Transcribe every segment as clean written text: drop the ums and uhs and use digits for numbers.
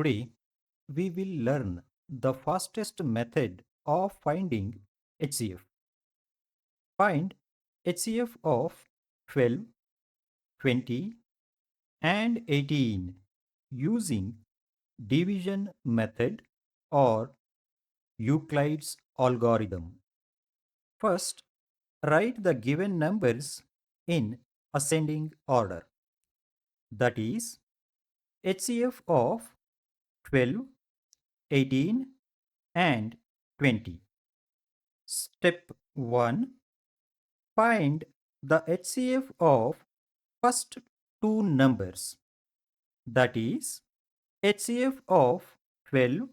Today, we will learn the fastest method of finding HCF. Find HCF of 12, 20, and 18 using division method or Euclid's algorithm. First, write the given numbers in ascending order. That is, HCF of 12, 18, and 20. Step 1. Find the HCF of first two numbers. That is, HCF of 12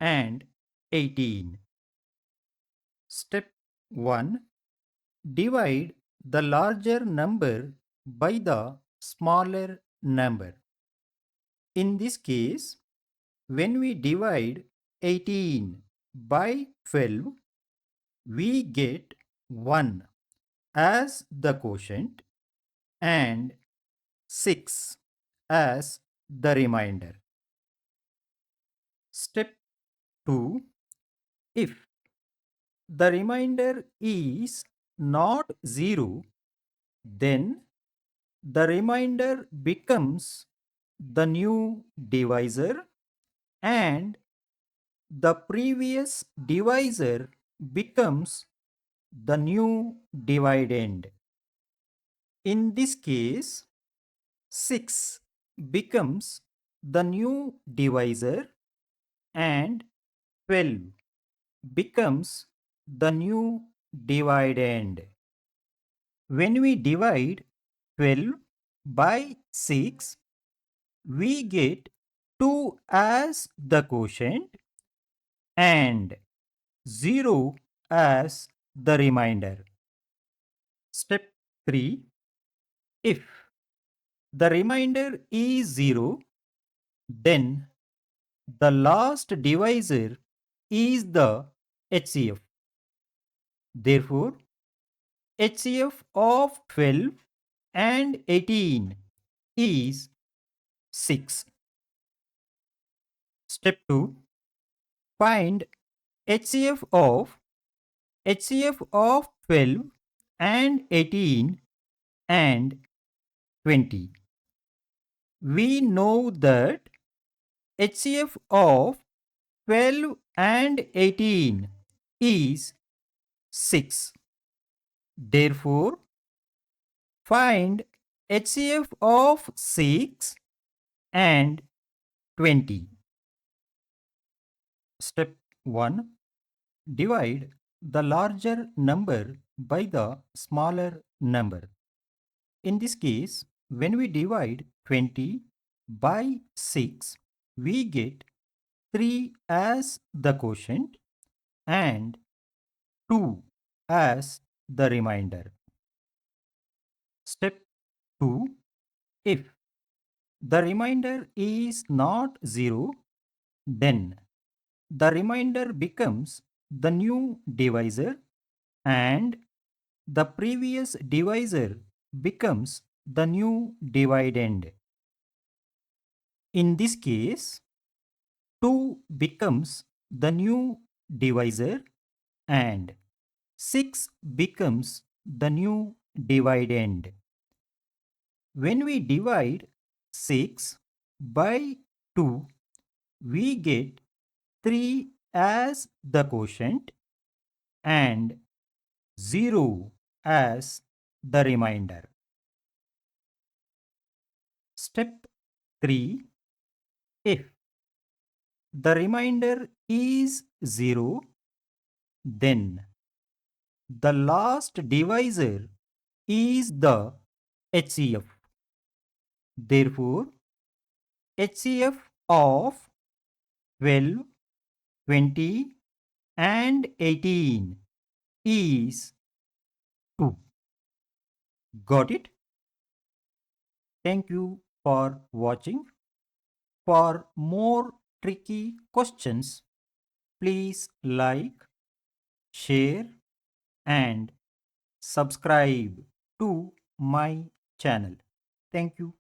and 18. Step 1. Divide the larger number by the smaller number. In this case, when we divide 18 by 12, we get 1 as the quotient and 6 as the remainder. Step 2. If the remainder is not 0, then the remainder becomes the new divisor and the previous divisor becomes the new dividend. In this case, 6 becomes the new divisor and 12 becomes the new dividend. When we divide 12 by 6, we get 2 as the quotient and 0 as the remainder. Step 3. If the remainder is 0, then the last divisor is the HCF. Therefore, HCF of 12 and 18 is 6. Step 2. Find HCF of 12 and 18 and 20. We know that HCF of 12 and 18 is 6. Therefore, find HCF of 6 and 20. Step 1. Divide the larger number by the smaller number. In this case, when we divide 20 by 6, we get 3 as the quotient and 2 as the remainder. Step 2. If the remainder is not 0, then the remainder becomes the new divisor and the previous divisor becomes the new dividend. In this case, 2 becomes the new divisor and 6 becomes the new dividend. When we divide 6 by 2, we get 3 as the quotient and 0 as the remainder. Step 3. If the remainder is 0, then the last divisor is the HCF. Therefore, HCF of 12, 20 and 18 is 2. Got it? Thank you for watching. For more tricky questions, please like, share and subscribe to my channel. Thank you.